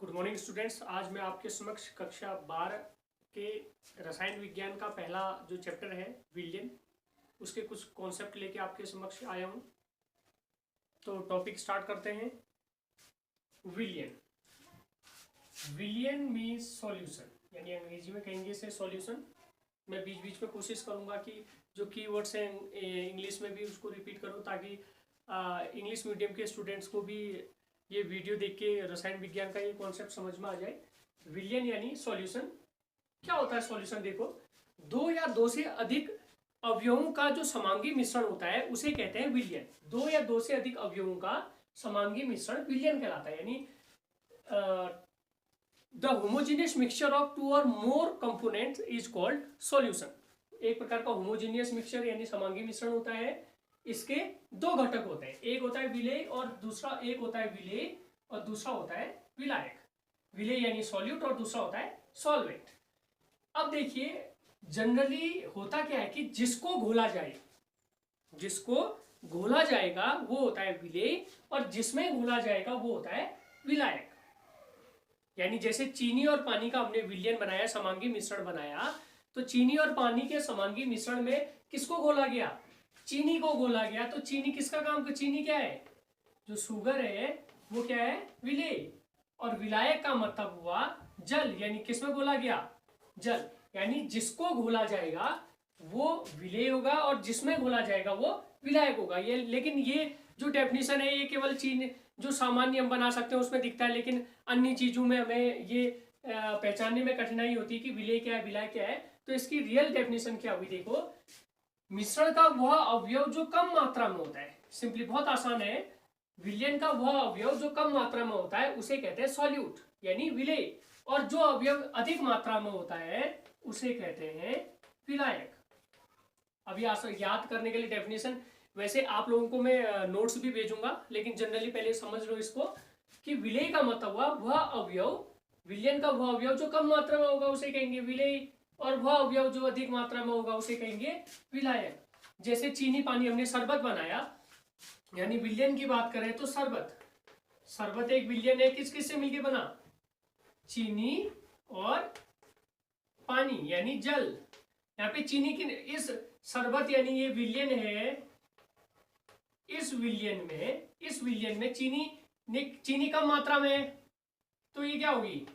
Good morning students. आज मैं आपके समक्ष कक्षा 12 के रसायन विज्ञान का पहला जो चैप्टर है विलयन, उसके कुछ कॉन्सेप्ट लेके आपके समक्ष आया हूँ। तो टॉपिक स्टार्ट करते हैं। विलयन, विलयन मीन्स सॉल्यूशन, यानी अंग्रेजी में कहेंगे इसे सॉल्यूशन। मैं बीच बीच में कोशिश करूँगा कि जो कीवर्ड्स हैं इंग्लिश में भी उसको रिपीट करूँ, ताकि इंग्लिश मीडियम के स्टूडेंट्स को भी ये वीडियो देख के रसायन विज्ञान का ये कॉन्सेप्ट समझ में आ जाए। विलयन यानी सॉल्यूशन। क्या होता है सॉल्यूशन? देखो, दो या दो से अधिक अवयवों का जो समांगी मिश्रण होता है उसे कहते हैं विलयन। दो या दो से अधिक अवयवों का समांगी मिश्रण विलयन कहलाता है। यानी the homogeneous mixture of two or more components is called solution. एक प्रकार का होमोजीनियस मिक्सचर यानी समांगी मिश्रण होता है। इसके दो घटक होते हैं, एक होता है विलेय और दूसरा एक होता है विलेय और दूसरा होता है विलायक। विलेय यानी सॉल्यूट और दूसरा होता है सॉल्वेंट। अब देखिए, जनरली होता क्या है कि जिसको घोला जाएगा वो होता है विलेय और जिसमें घोला जाएगा वो होता है विलायक। यानी जैसे चीनी और पानी का हमने विलयन बनाया, समांगी मिश्रण बनाया, तो चीनी और पानी के समांगी मिश्रण में किसको घोला गया? चीनी को घोला गया। तो चीनी किसका काम? चीनी क्या है? जो शुगर है वो क्या है? विलेय। और विलायक का मतलब हुआ जल, यानी किसमें घोला गया? जल। यानी जिसको घोला जाएगा वो विलेय होगा और जिसमें घोला जाएगा वो विलायक होगा। ये लेकिन ये जो डेफिनेशन है ये केवल चीनी जो सामान्य हम बना सकते हैं उसमें दिखता है, लेकिन अन्य चीजों में हमें ये पहचानने में कठिनाई होती है कि विलेय क्या है, विलायक क्या है। तो इसकी रियल डेफिनेशन क्या हुई? देखो, मिश्रण का वह अवयव जो कम मात्रा में होता है, सिंपली बहुत आसान है, विलयन का वह अवयव जो कम मात्रा में होता है उसे कहते हैं सॉल्यूट यानी विलेय, और जो अवयव अधिक मात्रा में होता है उसे कहते हैं विलायक। अभी याद करने के लिए डेफिनेशन, वैसे आप लोगों को मैं नोट्स भी भेजूंगा, लेकिन जनरली पहले समझ लो इसको कि विलेय का मतलब हुआ वह अवयव, विलयन का वह अवयव जो कम मात्रा में होगा उसे कहेंगे विलेय, और वह अवयव जो अधिक मात्रा में होगा उसे कहेंगे विलायक। जैसे चीनी पानी हमने शरबत बनाया, यानी विलयन की बात करें तो शरबत एक विलयन है। किस किस से मिलकर बना? चीनी और पानी यानी जल। यहाँ पे चीनी की इस शरबत यानी ये विलयन है, इस विलयन में चीनी कम मात्रा में है, तो ये क्या होगी?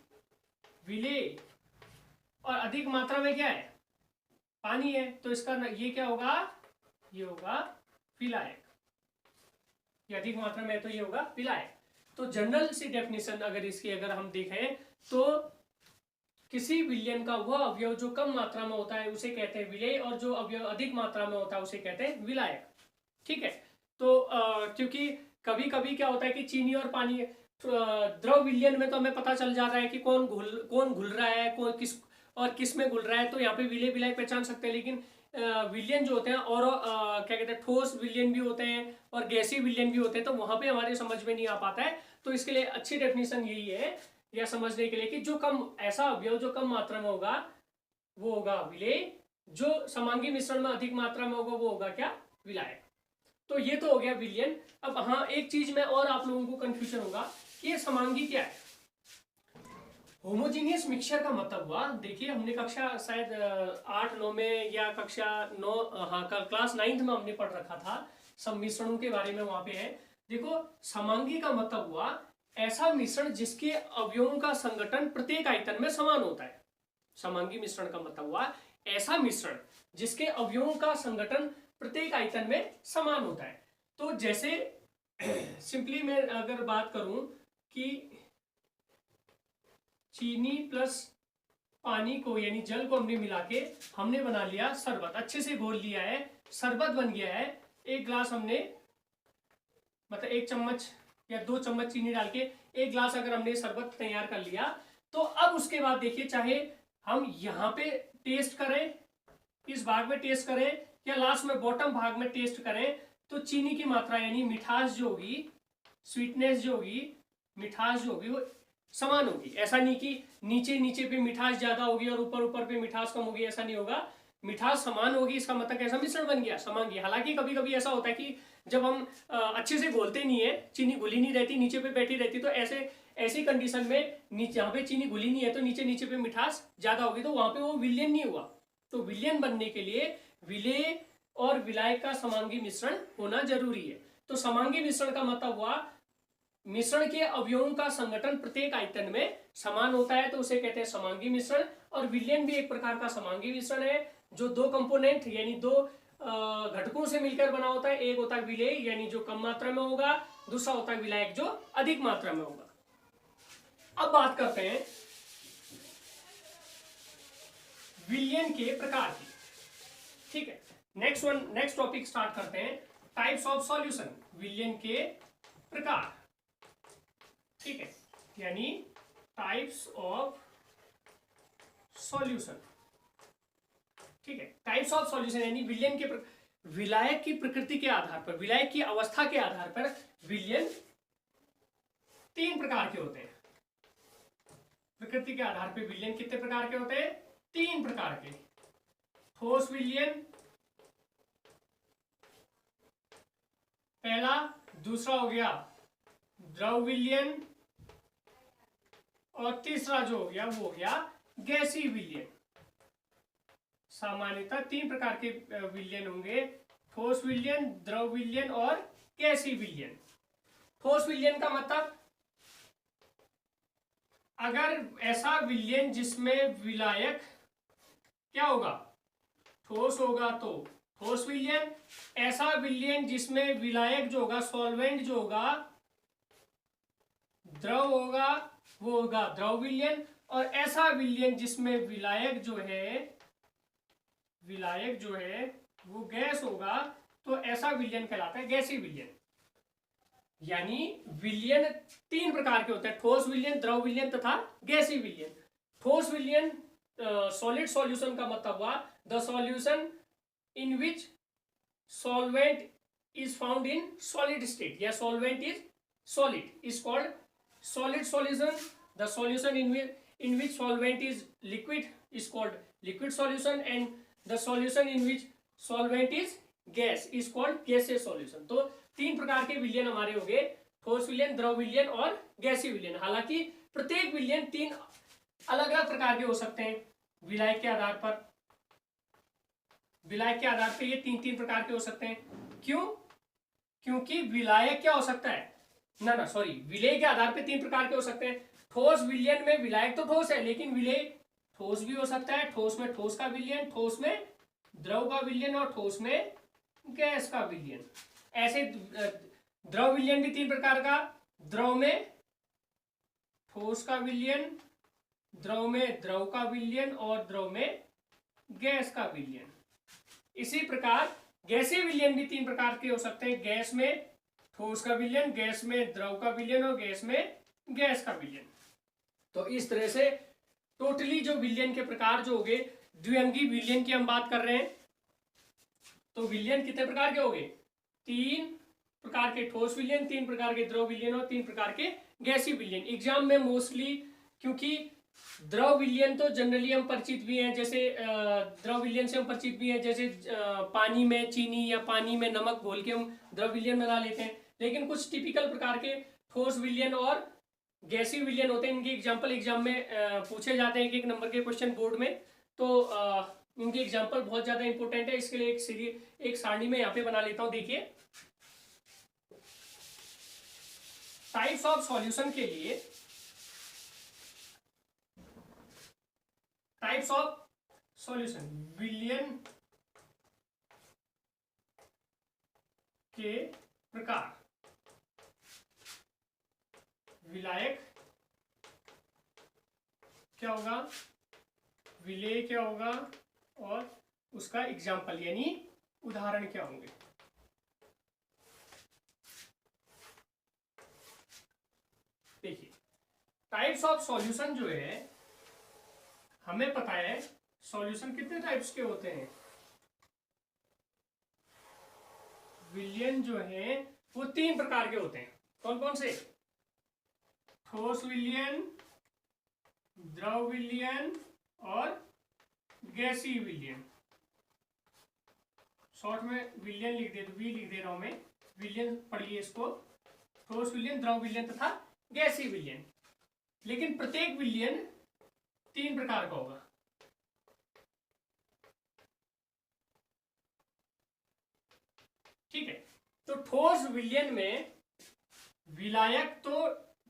विलेय। और अधिक मात्रा में क्या है? पानी है, तो इसका ये क्या होगा? ये होगा विलायक। ये अधिक मात्रा में है तो ये होगा विलायक। तो जनरल सी डेफिनेशन अगर हम देखें तो किसी विलयन का वह अवयव जो कम मात्रा में होता है उसे कहते हैं विलेय, और जो अवयव अधिक मात्रा में होता है उसे कहते हैं विलायक। ठीक है। तो क्योंकि कभी कभी क्या होता है कि चीनी और पानी द्रव विलयन में तो हमें पता चल जाता है कि कौन घुल रहा है, किस में घुल रहा है, तो यहाँ पे विलेय विलायक पहचान सकते हैं। लेकिन विलयन जो होते हैं और क्या कहते हैं, ठोस विलयन भी होते हैं और गैसीय विलयन भी होते हैं, तो वहां पे हमारे समझ में नहीं आ पाता है। तो इसके लिए अच्छी डेफिनेशन यही है या समझने के लिए कि जो कम ऐसा अवयव जो कम मात्रा में होगा वो होगा विलेय, जो समांगी मिश्रण में अधिक मात्रा में होगा वो होगा क्या? विलायक। तो ये तो हो गया विलयन। अब हाँ, एक चीज में और आप लोगों को कंफ्यूजन होगा कि ये समांगी क्या है। होमोजीनियस मिक्सचर का मतलब हुआ, देखिए हमने कक्षा शायद 8-9 में या कक्षा 9, हाँ क्लास 9th में हमने पढ़ रखा था सम्मिश्रणों के बारे में, वहां पे है। देखो, समांगी का मतलब हुआ ऐसा मिश्रण जिसके अवयवों का संगठन प्रत्येक आयतन में समान होता है। समांगी मिश्रण का मतलब हुआ ऐसा मिश्रण जिसके अवयवों का संगठन प्रत्येक आयतन में समान होता है। तो जैसे सिंपली मैं अगर बात करूं कि चीनी प्लस पानी को यानी जल को हमने मिला के हमने बना लिया शरबत, अच्छे से घोल लिया है, शरबत बन गया है। एक ग्लास हमने, मतलब 1 चम्मच या 2 चम्मच चीनी डाल के 1 ग्लास अगर हमने शरबत तैयार कर लिया, तो अब उसके बाद देखिए, चाहे हम यहाँ पे टेस्ट करें, इस भाग में टेस्ट करें या लास्ट में बॉटम भाग में टेस्ट करें, तो चीनी की मात्रा यानी मिठास जो होगी, स्वीटनेस जो होगी, मिठास जो होगी वो समान होगी। ऐसा नहीं कि नीचे पे मिठास ज्यादा होगी और ऊपर पे मिठास कम होगी, ऐसा नहीं होगा। मिठास समान होगी, इसका मतलब कैसा मिश्रण बन गया? समांगी। हालांकि कभी कभी ऐसा होता है कि जब हम अच्छे से घोलते नहीं है, चीनी घुली नहीं रहती, नीचे पे बैठी रहती, तो ऐसी कंडीशन में नीचे जहाँ पे चीनी घुली नहीं है तो नीचे नीचे पे मिठास ज्यादा होगी, तो वहां पे वो विलयन नहीं हुआ। तो विलयन बनने के लिए विलेय और विलायक का समांगी मिश्रण होना जरूरी है। तो समांगी मिश्रण का मतलब हुआ मिश्रण के अवयवों का संगठन प्रत्येक आयतन में समान होता है, तो उसे कहते हैं समांगी मिश्रण। और विलयन भी एक प्रकार का समांगी मिश्रण है जो दो कंपोनेंट यानी दो घटकों से मिलकर बना होता है। एक होता है विलेय यानी जो कम मात्रा में होगा, दूसरा होता है विलायक जो अधिक मात्रा में होगा। अब बात करते हैं विलयन के प्रकार की। ठीक है, नेक्स्ट टॉपिक स्टार्ट करते हैं, टाइप्स ऑफ सॉल्यूशन, विलयन के प्रकार। ठीक है, यानी टाइप्स ऑफ सॉल्यूशन। ठीक है, टाइप्स ऑफ सॉल्यूशन यानी विलयन के विलायक की प्रकृति के आधार पर, विलायक की अवस्था के आधार पर विलयन तीन प्रकार के होते हैं। प्रकृति के आधार पर विलयन कितने प्रकार के होते हैं? तीन प्रकार के। ठोस विलयन पहला, दूसरा हो गया द्रव विलयन, और तीसरा जो हो गया वो हो गया गैसीय विलयन। सामान्यतः तीन प्रकार के विलयन होंगे, ठोस विलयन, द्रव विलयन और गैसीय विलयन। ठोस विलयन का मतलब अगर ऐसा विलयन जिसमें विलायक क्या होगा? ठोस होगा तो ठोस विलयन। ऐसा विलयन जिसमें विलायक जो होगा, सॉल्वेंट जो होगा, द्रव होगा, वो होगा द्रव विलयन। और ऐसा विलयन जिसमें विलायक जो है वो गैस होगा, तो ऐसा विलयन कहलाता है गैसीय विलयन। यानी विलयन तीन प्रकार के होते हैं, ठोस विलयन, द्रव विलयन तथा गैसीय विलयन। ठोस विलयन सॉलिड सॉल्यूशन का मतलब हुआ the solution in which solvent is found in solid state या solvent is solid is called solid solution. The solution in which solvent is liquid is called liquid solution, and the solution in which solvent is gas is called gaseous solution. तो तीन प्रकार के विलयन हमारे हो गए, ठोस विलयन, द्रव विलयन और गैसीय विलयन। हालांकि प्रत्येक विलयन तीन अलग अलग प्रकार के हो सकते हैं विलायक के आधार पर। विलायक के आधार पर ये तीन तीन प्रकार के हो सकते हैं। क्यों? क्योंकि विलायक क्या हो सकता है, विलेय के आधार पर तीन प्रकार के हो सकते हैं। ठोस विलयन में विलायक तो ठोस है, लेकिन विलेय ठोस भी हो सकता है। ठोस में ठोस का विलयन, ठोस में द्रव का विलयन और ठोस में गैस का विलयन। ऐसे द्रव विलयन भी तीन प्रकार का, द्रव में ठोस का विलयन, द्रव में द्रव का विलयन और द्रव में गैस का विलयन। इसी प्रकार गैसीय विलयन भी तीन प्रकार के हो सकते हैं, गैस में ठोस का विलयन, गैस में द्रव का विलयन और गैस में गैस का विलयन। तो इस तरह से टोटली जो विलयन के प्रकार जो हो गए, द्विअंगी विलयन की हम बात कर रहे हैं। तो विलयन कितने प्रकार के हो गए? तीन प्रकार के ठोस विलयन, तीन प्रकार के द्रव विलयन और तीन प्रकार के गैसीय विलयन। एग्जाम में मोस्टली, क्योंकि द्रव विलयन तो जनरली हम परिचित भी हैं, जैसे द्रव विलयन से हम परिचित भी हैं, जैसे पानी में चीनी या पानी में नमक घोल के हम द्रव विलयन बना लेते हैं। लेकिन कुछ टिपिकल प्रकार के ठोस विलयन और गैसीय विलयन होते हैं, इनके एग्जाम्पल एग्जाम में पूछे जाते हैं, एक नंबर के क्वेश्चन बोर्ड में। तो इनके एग्जाम्पल बहुत ज्यादा इंपॉर्टेंट है। इसके लिए एक सारणी में यहाँ पे बना लेता हूँ। देखिए, टाइप्स ऑफ सॉल्यूशन के लिए टाइप्स ऑफ सॉल्यूशन, विलयन के प्रकार, विलायक क्या होगा, विलेय क्या होगा और उसका एग्जाम्पल यानी उदाहरण क्या होंगे। देखिए, टाइप्स ऑफ सॉल्यूशन जो है, हमें पता है सॉल्यूशन कितने टाइप्स के होते हैं। विलयन जो है वो तीन प्रकार के होते हैं। कौन कौन से? ठोस विलयन, द्रव विलयन और गैसीय विलयन। शॉर्ट में विलयन लिख दे रहा हूं मैं। विलयन पढ़िए इसको, ठोस विलयन, द्रव विलयन तथा गैसीय विलयन। लेकिन प्रत्येक विलयन 3 प्रकार का होगा। ठीक है, तो ठोस विलयन में विलायक तो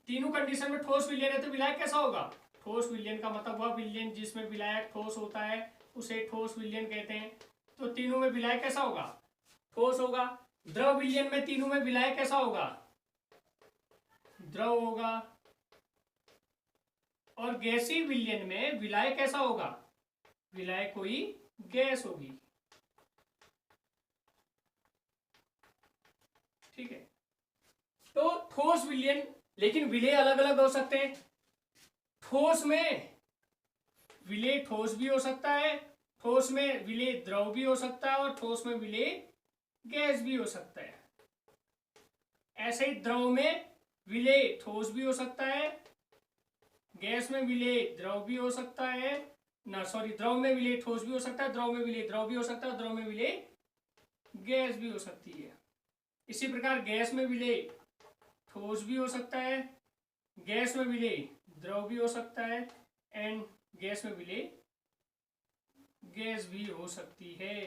तीनों कंडीशन में ठोस विलयन है तो विलायक कैसा होगा? ठोस विलयन का मतलब वह विलयन जिसमें विलायक ठोस होता है उसे ठोस विलयन कहते हैं। तो तीनों में विलायक कैसा होगा? ठोस होगा। द्रव विलयन में तीनों में विलायक कैसा होगा? द्रव होगा। और गैसीय विलयन में विलायक कैसा होगा? विलायक कोई गैस होगी। ठीक है, तो ठोस विलयन, लेकिन विलेय अलग अलग हो सकते हैं। ठोस में विलेय ठोस भी हो सकता है, ठोस में विलेय द्रव भी हो सकता है और ठोस में विलेय गैस भी हो सकता है। ऐसे ही द्रव में विलेय ठोस भी हो सकता है, गैस में विलेय द्रव भी हो सकता है ना, सॉरी, द्रव में विलेय ठोस भी हो सकता है, द्रव में विलेय द्रव भी हो सकता है, द्रव में विलेय गैस भी हो सकती है। इसी प्रकार गैस में विलेय ठोस भी हो सकता है, गैस में विलेय द्रव भी हो सकता है एंड गैस में विलेय गैस भी हो सकती है।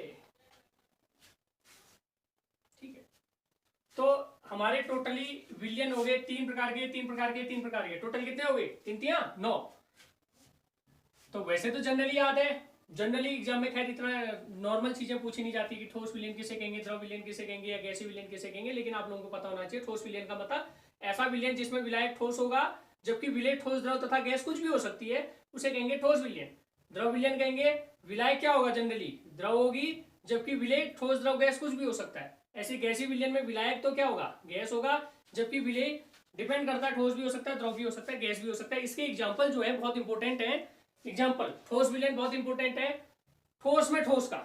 ठीक है, तो हमारे टोटली विलयन हो गए 3 प्रकार के, 3 प्रकार के, 3 प्रकार के। टोटल कितने हो गए? 3 तिया 9। तो वैसे तो जनरली याद है, जनरली एग्जाम में खैर इतना नॉर्मल चीजें पूछी नहीं जाती कि ठोस विलयन किसे कहेंगे, द्रव विलयन किसे कहेंगे या गैसीय विलयन किसे कहेंगे, लेकिन आप लोगों को पता होना चाहिए ठोस विलयन का मतलब ऐसा विलयन जिसमें विलायक ठोस होगा, जबकि विलेय ठोस द्रव तथा गैस कुछ भी हो सकती है, उसे कहेंगे ठोस विलयन। द्रव विलयन कहेंगे विलायक क्या होगा? जनरली द्रव होगी, जबकि विलेय ठोस द्रव गैस कुछ भी हो सकता है। ऐसे गैसीय विलयन में विलायक तो क्या होगा? गैस होगा, जबकि विलेय डिपेंड करता है, ठोस भी हो सकता है, द्रव भी हो सकता है, गैस भी हो सकता है। इसके एग्जाम्पल जो है बहुत इंपॉर्टेंट है। एग्जाम्पल ठोस विलयन बहुत इंपॉर्टेंट है। ठोस में ठोस का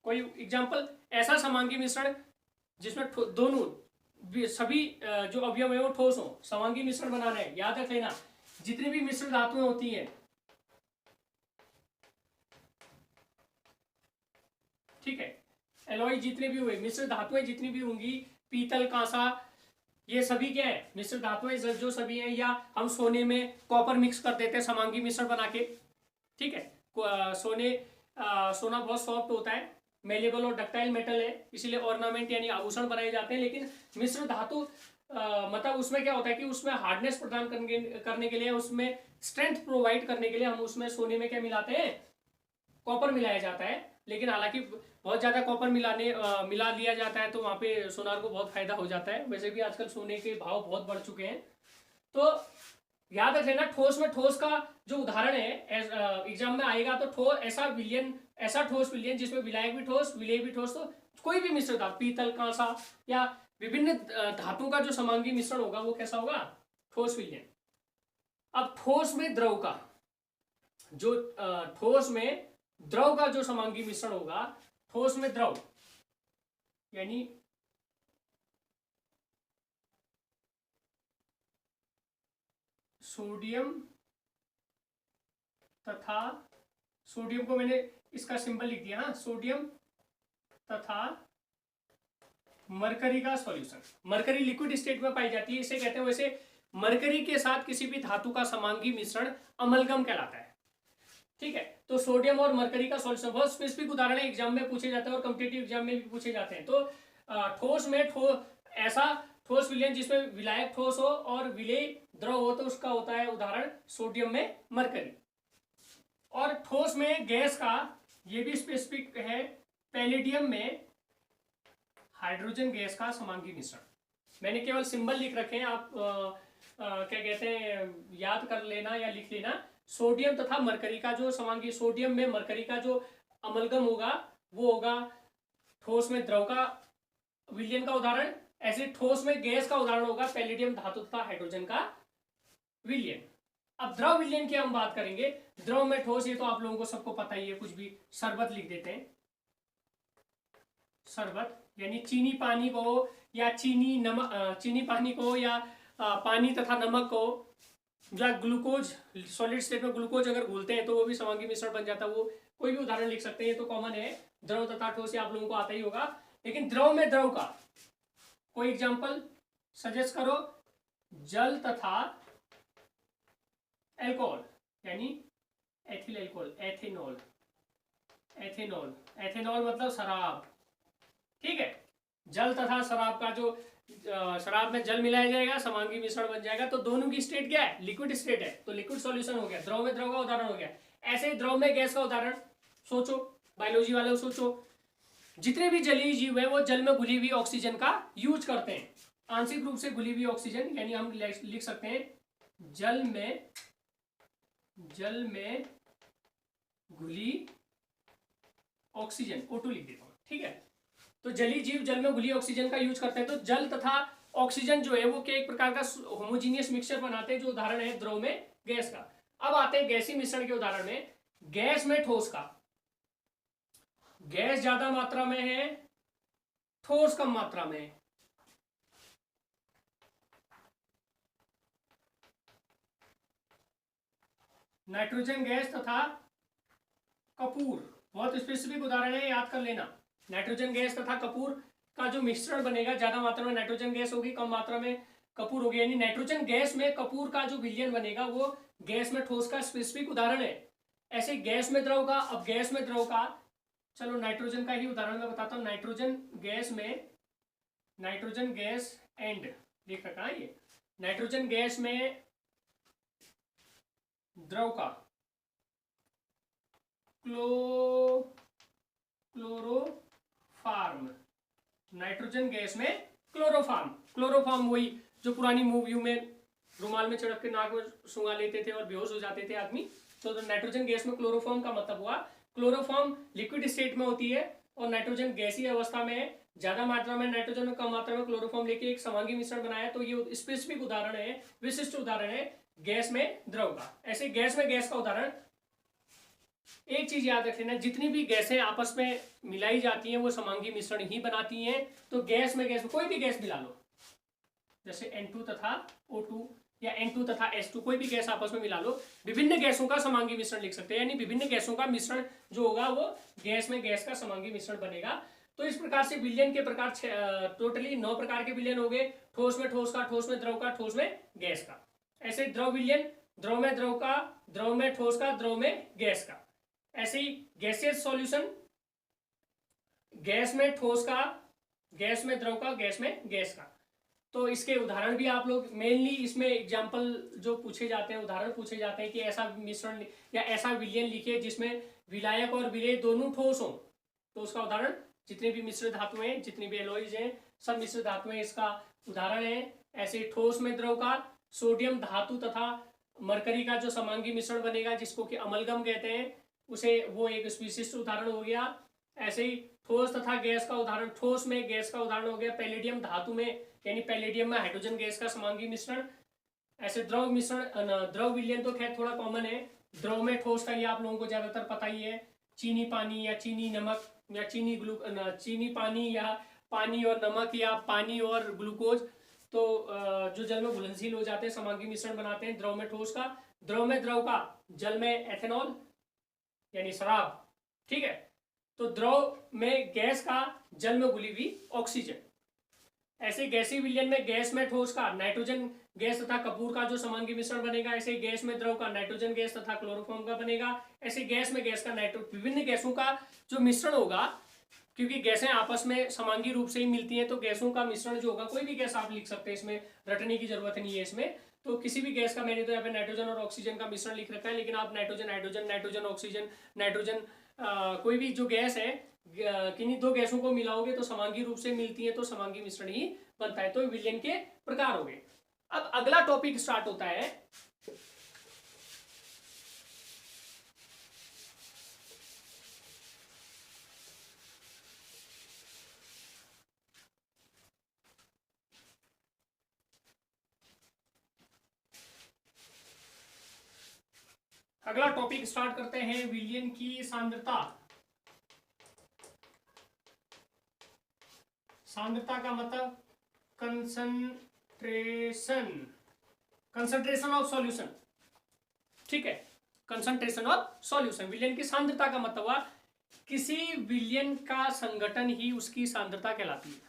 कोई एग्जाम्पल, ऐसा समांगी मिश्रण जिसमें दोनों सभी जो अवयव है वो ठोस हो, समांगी मिश्रण बनाना है। याद रख लेना, जितनी भी मिश्र धातुएं होती हैं, ठीक है, एलॉय जितने भी हुए, मिश्र धातुएं जितनी भी होंगी, पीतल, कांसा, ये सभी क्या है? मिश्र धातुएं जो सभी हैं। या हम सोने में कॉपर मिक्स कर देते हैं समांगी मिश्रण बना के। ठीक है, सोना बहुत सॉफ्ट होता है, मेलेबल और डक्टाइल मेटल है, इसीलिए ऑर्नामेंट यानी आभूषण बनाए जाते हैं। लेकिन मिश्र धातु मतलब उसमें क्या होता है कि उसमें हार्डनेस प्रदान करने के लिए, उसमें स्ट्रेंथ प्रोवाइड करने के लिए हम उसमें सोने में क्या मिलाते हैं? कॉपर मिलाया जाता है। लेकिन हालांकि बहुत ज्यादा कॉपर मिला लिया जाता है तो वहां पे सोनार को बहुत फायदा हो जाता है। वैसे भी आजकल सोने के भाव बहुत बढ़ चुके हैं। तो याद रख लेना, ठोस में ठोस का जो उदाहरण है एग्जाम में आएगा, तो ठोस ऐसा ठोस विलयन जिसमें विलायक भी ठोस, विलेय भी ठोस, तो कोई भी मिश्र धातु, पीतल, कांसा या विभिन्न धातुओं का जो समांगी मिश्रण होगा वो कैसा होगा? ठोस विलयन। अब ठोस में द्रव का जो ठोस में द्रव का जो समांगी मिश्रण होगा, ठोस में द्रव यानी सोडियम तथा, सोडियम को मैंने इसका सिंबल लिख दिया, हाँ, सोडियम तथा मरकरी का सॉल्यूशन। मरकरी लिक्विड स्टेट में पाई जाती है, इसे कहते हैं। वैसे मरकरी के साथ किसी भी धातु का समांगी मिश्रण अमलगम कहलाता है। ठीक है, तो सोडियम और मरकरी का सॉल्यूशन बहुत स्पेसिफिक उदाहरण है, एग्जाम में पूछे जाते हैं और कॉम्पिटिटिव एग्जाम में भी पूछे जाते हैं। तो ठोस में ऐसा ठोस विलयन जिसमें विलायक ठोस हो और विलेय द्रव हो, तो उसका होता है उदाहरण सोडियम में मरकरी। और ठोस में गैस का ये भी स्पेसिफिक है, पैलेडियम में हाइड्रोजन गैस का समांगी मिश्रण। मैंने केवल सिंबल लिख रखे हैं, आप क्या कहते हैं, याद कर लेना या लिख लेना। सोडियम तथा मरकरी का जो समांगी, सोडियम में मरकरी का जो अमलगम होगा वो होगा ठोस में द्रव का विलयन का उदाहरण। ऐसे ठोस में गैस का उदाहरण होगा पैलेडियम धातु तथा हाइड्रोजन का विलयन। अब द्रव विलयन की हम बात करेंगे। द्रव में ठोस, ये तो आप लोगों को सबको पता ही है, कुछ भी शरबत लिख देते हैं। शरबत यानी चीनी पानी को या चीनी पानी को या पानी तथा नमक को, या ग्लूकोज, सॉलिड स्टेट में ग्लूकोज अगर घुलते हैं तो वो भी समांगी मिश्रण बन जाता है। वो कोई भी उदाहरण लिख सकते हैं, ये तो कॉमन है। द्रव तथा ठोस आप लोगों को आता ही होगा। लेकिन द्रव में द्रव का कोई एग्जाम्पल सजेस्ट करो। जल तथा एल्कोहल यानी ethyl alcohol, ethanol, ethanol, ethanol मतलब शराब, ठीक है। जल तथा शराब का जो शराब में जल मिलाया जाएगा, समांगी मिश्रण बन जाएगा, तो दोनों की स्टेट क्या है, लिक्विड स्टेट है, तो लिक्विड सॉल्यूशन हो गया। द्रव में द्रव का उदाहरण हो गया। ऐसे ही द्रव में गैस का उदाहरण सोचो, बायोलॉजी वाले सोचो, जितने भी जलीय जीव है वो जल में घुली हुई ऑक्सीजन का यूज करते हैं। आंशिक रूप से घुली हुई ऑक्सीजन, यानी हम लिख सकते हैं जल में घुली ऑक्सीजन, O2 लिख देता हूं, ठीक है। तो जलीय जीव जल में घुली ऑक्सीजन का यूज करते हैं। तो जल तथा ऑक्सीजन जो है वो क्या एक प्रकार का होमोजीनियस मिक्सचर बनाते हैं, जो उदाहरण है द्रव में गैस का। अब आते हैं गैसीय मिश्रण के उदाहरण में। गैस में ठोस का, गैस ज्यादा मात्रा में है, ठोस कम मात्रा में है। नाइट्रोजन गैस तथा कपूर, बहुत स्पेसिफिक उदाहरण है, याद कर लेना। नाइट्रोजन गैस तथा कपूर का जो मिश्रण बनेगा, ज्यादा मात्रा में नाइट्रोजन गैस होगी, कम मात्रा में कपूर होगी, यानी नाइट्रोजन गैस में कपूर का जो विलयन बनेगा वो गैस में ठोस का स्पेसिफिक उदाहरण है। ऐसे गैस में द्रव का, अब गैस में द्रव का, चलो नाइट्रोजन का ही उदाहरण मैं बताता हूँ। नाइट्रोजन गैस में, नाइट्रोजन गैस एंड देख रखा है ये, नाइट्रोजन गैस में द्रव का क्लोरोफार्म, नाइट्रोजन गैस में क्लोरोफार्म, क्लोरोफार्म वही जो पुरानी मूवियों में रुमाल में छिड़क के नाक में सूंघा लेते थे और बेहोश हो जाते थे आदमी। तो नाइट्रोजन गैस में क्लोरोफॉर्म का मतलब हुआ, क्लोरोफॉर्म लिक्विड स्टेट में होती है और नाइट्रोजन गैसीय अवस्था में, ज्यादा मात्रा में नाइट्रोजन और कम मात्रा में क्लोरोफॉर्म लेके एक समांगी मिश्रण बनाया। तो ये स्पेसिफिक उदाहरण है, विशिष्ट उदाहरण है गैस में द्रव का। ऐसे गैस में गैस का उदाहरण, एक चीज याद रख लेना, जितनी भी गैसें आपस में मिलाई जाती हैं वो समांगी मिश्रण ही बनाती हैं। तो गैस में कोई भी गैस मिला लो, जैसे N2 तथा O2 या N2 तथा H2, कोई भी गैस आपस में मिला लो, विभिन्न गैसों का समांगी मिश्रण लिख सकते हैं, यानी विभिन्न गैसों का मिश्रण जो होगा वो गैस में गैस का समांगी मिश्रण बनेगा। तो इस प्रकार से विलयन के प्रकार टोटली 9 प्रकार के विलयन हो गए। ठोस में ठोस का, ठोस में द्रव का, ठोस में गैस का। ऐसे द्रव विलयन, द्रव में द्रव का, द्रव में ठोस का, द्रव में गैस का। ऐसे ही गैसियस सॉल्यूशन, गैस में ठोस का, गैस में द्रव का, गैस में गैस का। तो इसके उदाहरण भी आप लोग, मेनली इसमें एग्जाम्पल जो पूछे जाते हैं, उदाहरण पूछे जाते हैं कि ऐसा मिश्रण या ऐसा विलयन लिखिए जिसमें विलायक और विलेय दोनों ठोस हो। तो उसका उदाहरण, जितने भी मिश्र धातुएं हैं, जितनी भी एलॉइज हैं, सब मिश्र धातुएं इसका उदाहरण है। ऐसे ठोस में द्रव का सोडियम धातु तथा मरकरी का जो समांगी मिश्रण बनेगा, जिसको कि अमलगम कहते हैं, उसे वो एक विशिष्ट उदाहरण हो गया। ऐसे ही ठोस तथा गैस का उदाहरण, ठोस में गैस का उदाहरण हो गया पैलेडियम धातु में, यानी पैलेडियम में हाइड्रोजन गैस का समांगी मिश्रण। ऐसे द्रव मिश्रण, द्रव विलयन तो खैर थोड़ा कॉमन है। द्रव में ठोस का ये आप लोगों को ज्यादातर पता ही है, चीनी पानी या चीनी नमक या चीनी पानी या पानी और नमक या पानी और ग्लूकोज, तो जो जल में घुलनशील हो जाते हैं, समांगी मिश्रण बनाते हैं द्रव में ठोस का। द्रव में द्रव का, जल में एथेनॉल यानी शराब, ठीक है। तो द्रव में गैस का, जल में घुली हुई ऑक्सीजन। ऐसे गैसीय विलयन में गैस में ठोस का नाइट्रोजन गैस तथा कपूर का जो समांगी मिश्रण बनेगा, ऐसे गैस में द्रव का नाइट्रोजन गैस तथा क्लोरोफॉर्म का बनेगा। ऐसे गैस में गैस का विभिन्न गैसों का जो मिश्रण होगा, क्योंकि गैसें आपस में समांगी रूप से ही मिलती हैं, तो गैसों का मिश्रण जो होगा, कोई भी गैस आप लिख सकते हैं, इसमें रटने की जरूरत नहीं है इसमें। तो किसी भी गैस का, मैंने तो यहाँ पे नाइट्रोजन और ऑक्सीजन का मिश्रण लिख रखा है, लेकिन आप nitrogen hydrogen, nitrogen oxygen, nitrogen कोई भी जो गैस है, किन्हीं दो गैसों को मिलाओगे तो समांगी रूप से मिलती है, तो समांगी मिश्रण ही बनता है। तो विलयन के प्रकार हो गए। अब अगला टॉपिक स्टार्ट होता है, अगला टॉपिक स्टार्ट करते हैं, विलयन की सांद्रता। सांद्रता का मतलब कंसंट्रेशन, कंसंट्रेशन ऑफ सॉल्यूशन, ठीक है, कंसंट्रेशन ऑफ सॉल्यूशन। विलयन की सांद्रता का मतलब हुआ किसी विलयन का संगठन ही उसकी सांद्रता कहलाती है,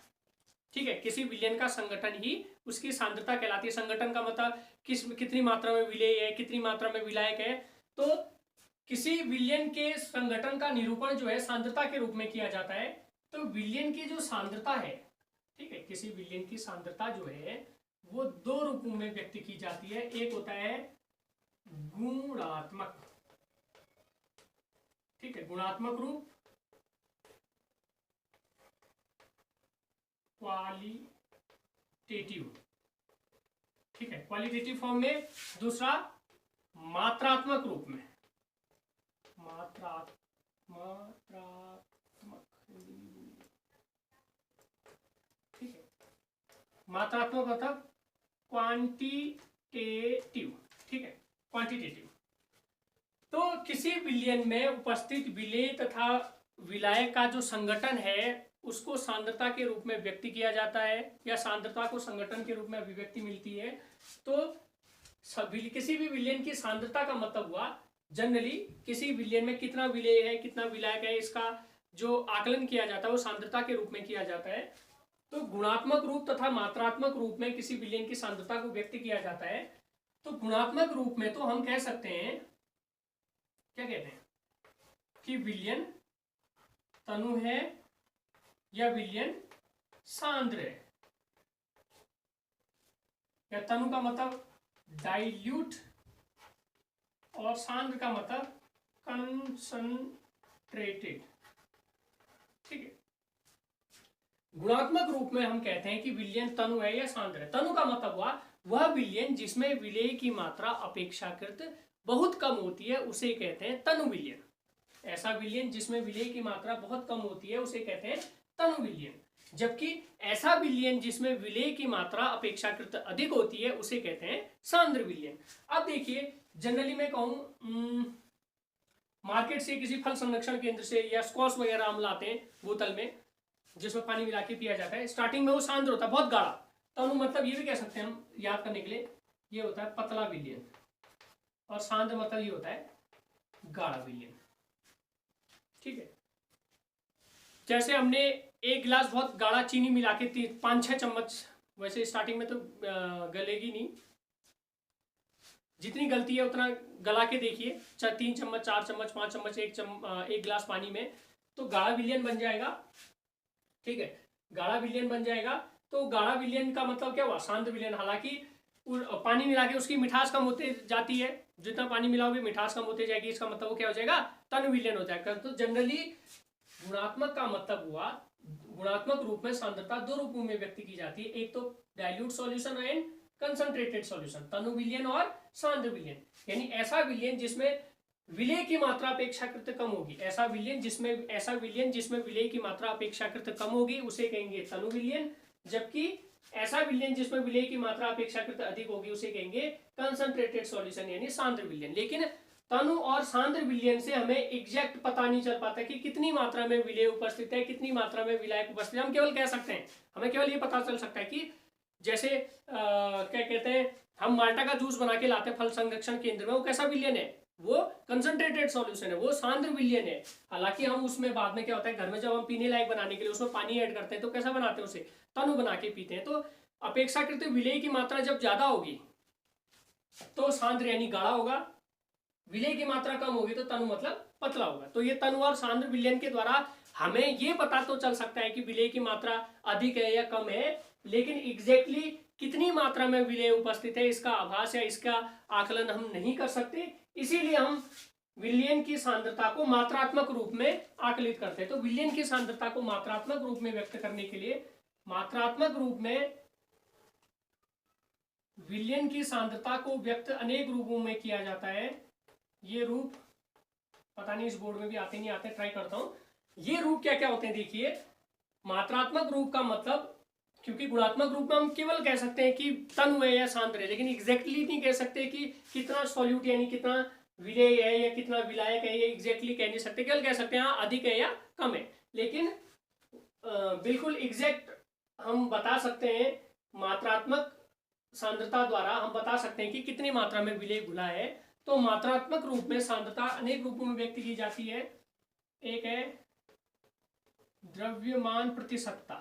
ठीक है। किसी विलयन का संगठन ही उसकी सांद्रता कहलाती है। संगठन का मतलब कितनी मात्रा में विलेय है, कितनी मात्रा में विलायक है। तो किसी विलयन के संगठन का निरूपण जो है सांद्रता के रूप में किया जाता है। तो विलयन की जो सांद्रता है, ठीक है, किसी विलयन की सांद्रता जो है वो दो रूपों में व्यक्त की जाती है। एक होता है गुणात्मक, ठीक है, गुणात्मक रूप, क्वालिटेटिव, ठीक है, क्वालिटेटिव फॉर्म में। दूसरा मात्रात्मक रूप में, मात्रात्मक, ठीक है, मात्रात्मक मतलब क्वांटिटेटिव, ठीक है, क्वांटिटेटिव। तो किसी विलयन में उपस्थित विलेय तथा विलायक का जो संगठन है उसको सांद्रता के रूप में व्यक्त किया जाता है, या सांद्रता को संगठन के रूप में अभिव्यक्ति मिलती है। तो किसी भी विलयन की सांद्रता का मतलब हुआ जनरली किसी विलयन में कितना विलेय है, कितना विलायक है, इसका जो आकलन किया जाता है वो सांद्रता के रूप में किया जाता है। तो गुणात्मक रूप तथा मात्रात्मक रूप में किसी विलयन की सांद्रता को व्यक्त किया जाता है। तो गुणात्मक रूप में तो हम कह सकते हैं, क्या कहते हैं, कि विलयन तनु है या विलयन सांद्र है। या तनु का मतलब डाइल्यूट और सांद्र का मतलब कंसंट्रेटेड, ठीक है। गुणात्मक रूप में हम कहते हैं कि विलयन तनु है या सांद्र है। तनु का मतलब हुआ वह विलयन जिसमें विलेय की मात्रा अपेक्षाकृत बहुत कम होती है उसे कहते हैं तनु विलयन। ऐसा विलयन जिसमें विलेय की मात्रा बहुत कम होती है उसे कहते हैं तनु विलयन। जबकि ऐसा विलयन जिसमें विलेय की मात्रा अपेक्षाकृत अधिक होती है उसे कहते हैं सांद्र विलयन। अब देखिए, जनरली मैं कहूं मार्केट से किसी फल संरक्षण केंद्र से या स्क्वॉश वगैरह हम लाते हैं बोतल में जिसमें पानी मिला के पिया जाता है। स्टार्टिंग में वो सांद्र होता है, बहुत गाढ़ा। तनु मतलब ये भी कह सकते हैं हम याद करने के लिए, ये होता है पतला विलयन, और सांद्र मतलब ये होता है गाढ़ा विलयन, ठीक है। जैसे हमने एक गिलास बहुत गाढ़ा चीनी मिला के 5-6 चम्मच, वैसे स्टार्टिंग में तो गलेगी नहीं, जितनी गलती है उतना गला के देखिए, 3 चम्मच, 4 चम्मच, 5 चम्मच, एक गिलास पानी में, तो गाढ़ा विलयन बन जाएगा, ठीक है, गाढ़ा विलयन बन जाएगा। तो गाढ़ा विलयन का मतलब क्या हुआ, सांद्र विलयन। हालांकि पानी मिला के उसकी मिठास कम होते जाती है, जितना पानी मिलाओगे मिठास कम होते जाएगी, इसका मतलब वो क्या हो जाएगा, तनु विलयन हो जाएगा। तो जनरली गुणात्मक का मतलब हुआ, गुणात्मक रूप में सांद्रता दो रूपों में व्यक्त की जाती है, एक तो dilute solution and concentrated solution, तनु विलयन और सांद्र विलयन। यानी ऐसा विलयन जिसमें विलेय की मात्रा अपेक्षाकृत कम होगी, ऐसा विलयन जिसमें विलेय की मात्रा अपेक्षाकृत कम होगी उसे कहेंगे तनु विलयन। जबकि ऐसा विलयन जिसमें विलेय की मात्रा अपेक्षाकृत अधिक होगी उसे कहेंगे कंसंट्रेटेड सॉल्यूशन यानी सांद्र विलयन। लेकिन तनु और सांद्र विलयन से हमें एग्जैक्ट पता नहीं चल पाता कि कितनी मात्रा में विलेय उपस्थित है, कितनी मात्रा में विलायक उपस्थित है। हम केवल कह सकते हैं, हमें केवल ये पता चल सकता है कि जैसे क्या कहते हैं, हम माल्टा का जूस बना के लाते हैं फल संरक्षण केंद्र में, वो कैसा विलयन है, वो कंसंट्रेटेड सॉल्यूशन है, वो सांद्र विलयन है। हालांकि हम उसमें बाद में क्या होता है, घर में जब हम पीने लायक बनाने के लिए उसमें पानी ऐड करते हैं तो कैसा बनाते हैं, उसे तनु बना के पीते हैं। तो अपेक्षाकृत विलेय की मात्रा जब ज्यादा होगी तो सांद्र यानी गाढ़ा होगा, विलेय की मात्रा कम होगी तो तनु मतलब पतला होगा। तो ये तनु और सांद्र विलयन के द्वारा हमें ये पता तो चल सकता है कि विलेय की मात्रा अधिक है या कम है, लेकिन एग्जैक्टली कितनी मात्रा में विलेय उपस्थित है इसका आभास या इसका आकलन हम नहीं कर सकते। इसीलिए हम विलयन की सांद्रता को मात्रात्मक रूप में आकलित करते हैं। तो विलयन की सांद्रता को मात्रात्मक रूप में व्यक्त करने के लिए मात्रात्मक रूप में विलयन की सांद्रता को व्यक्त अनेक रूपों में किया जाता है। ये रूप पता नहीं इस बोर्ड में भी आते नहीं आते, ट्राई करता हूं। ये रूप क्या क्या होते हैं देखिए। मात्रात्मक रूप का मतलब, क्योंकि गुणात्मक रूप में हम केवल कह सकते हैं कि तनु है या सांद्र है, लेकिन एग्जैक्टली नहीं कह सकते कि कितना सॉल्यूट यानी कितना विलेय है या कितना विलायक है, ये एग्जैक्टली कह नहीं सकते। केवल कह सकते हैं हाँ अधिक है या कम है, लेकिन बिल्कुल एग्जैक्ट हम बता सकते हैं मात्रात्मक सांद्रता द्वारा हम बता सकते हैं कि कितनी मात्रा में विलेय घुला है। तो मात्रात्मक रूप में सांद्रता अनेक रूपों में व्यक्त की जाती है। एक है द्रव्यमान प्रतिशतता,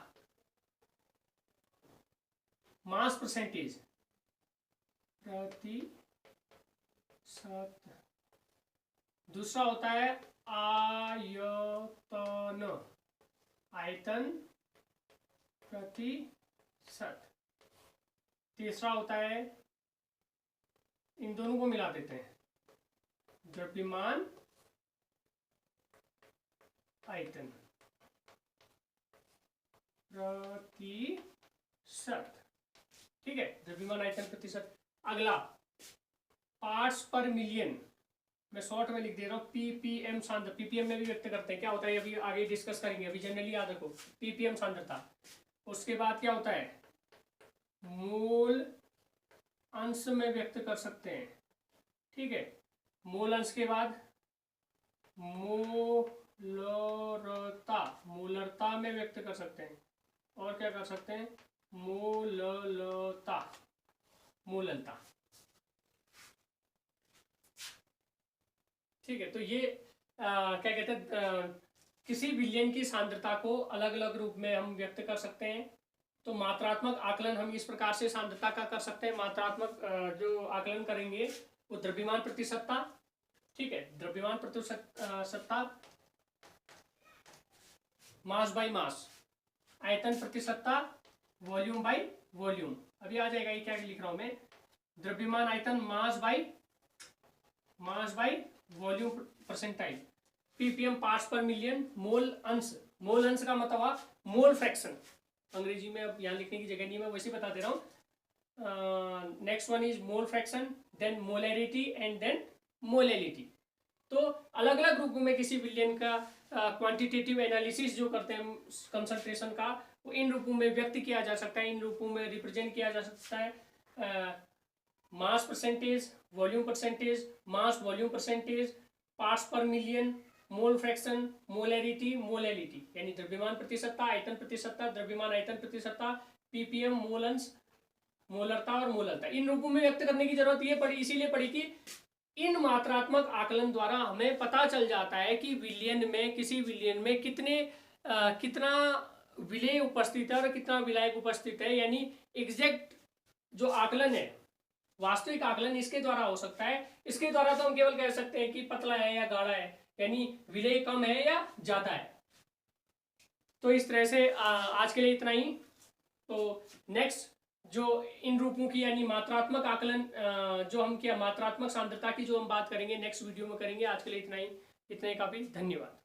मास परसेंटेज प्रतिशत। दूसरा होता है आयतन, आयतन प्रतिशत। तीसरा होता है, इन दोनों को मिला देते हैं, द्रव्यमान आयतन प्रतिशत। ठीक है, द्रव्यमान आयतन प्रतिशत। अगला पार्ट्स पर मिलियन, मैं शॉर्ट में लिख दे रहा हूँ, पीपीएम सांद्रता। पीपीएम में भी व्यक्त करते हैं, क्या होता है अभी आगे डिस्कस करेंगे, अभी जनरली याद रखो पीपीएम सांद्रता। उसके बाद क्या होता है, मोल अंश में व्यक्त कर सकते हैं। ठीक है, मोल अंश के बाद मोलरता, मोलरता में व्यक्त कर सकते हैं। और क्या कर सकते हैं, मोललता, मोललता। ठीक है, तो ये क्या कहते हैं, किसी विलयन की सांद्रता को अलग अलग रूप में हम व्यक्त कर सकते हैं। तो मात्रात्मक आकलन हम इस प्रकार से सांद्रता का कर सकते हैं। मात्रात्मक जो आकलन करेंगे वो द्रव्यमान प्रतिशतता। ठीक है, द्रव्यमान प्रतिशतता, मास बाय मास, आयतन प्रतिशतता, वॉल्यूम बाय वॉल्यूम। अभी आ जाएगा, ये क्या लिख रहा हूं मैं, द्रव्यमान आयतन mass by volume percentile, ppm parts per million, मोल अंश, मोल अंश का मतलब मोल फ्रैक्शन, अंग्रेजी में अब यहाँ लिखने की जगह नहीं, मैं वैसे बता दे रहा हूँ। Next one is mole fraction, then molarity and then molality. तो अलग अलग रूपों में किसी विलयन का क्वांटिटेटिव एनालिसिस जो करते हैं कंसंट्रेशन का, वो इन रूपों में व्यक्त किया जा सकता है, इन रूपों में रिप्रेजेंट किया जा सकता है। Mass percentage, volume percentage, mass volume percentage, parts per million, mole fraction, molarity, molality, यानी द्रव्यमान प्रतिशतता, आयतन प्रतिशतता, द्रव्यमान आयतन प्रतिशतता, पीपीएम, मोल अंश, मोलरता और मोललता। इन रूपों में व्यक्त करने की जरूरत ये पड़ी, इसीलिए पड़ी कि इन मात्रात्मक आकलन द्वारा हमें पता चल जाता है कि विलयन में, किसी विलयन में कितना विलेय उपस्थित है और कितना विलायक उपस्थित है, यानी एग्जैक्ट जो आकलन है, वास्तविक आकलन इसके द्वारा हो सकता है। इसके द्वारा तो हम केवल कह सकते हैं कि पतला है या गाढ़ा है, यानी विलेय कम है या ज्यादा है। तो इस तरह से आज के लिए इतना ही। तो नेक्स्ट जो इन रूपों की यानी मात्रात्मक आकलन जो हम किया, मात्रात्मक सांद्रता की जो हम बात करेंगे नेक्स्ट वीडियो में करेंगे। आज के लिए इतना ही, इतने काफी। धन्यवाद।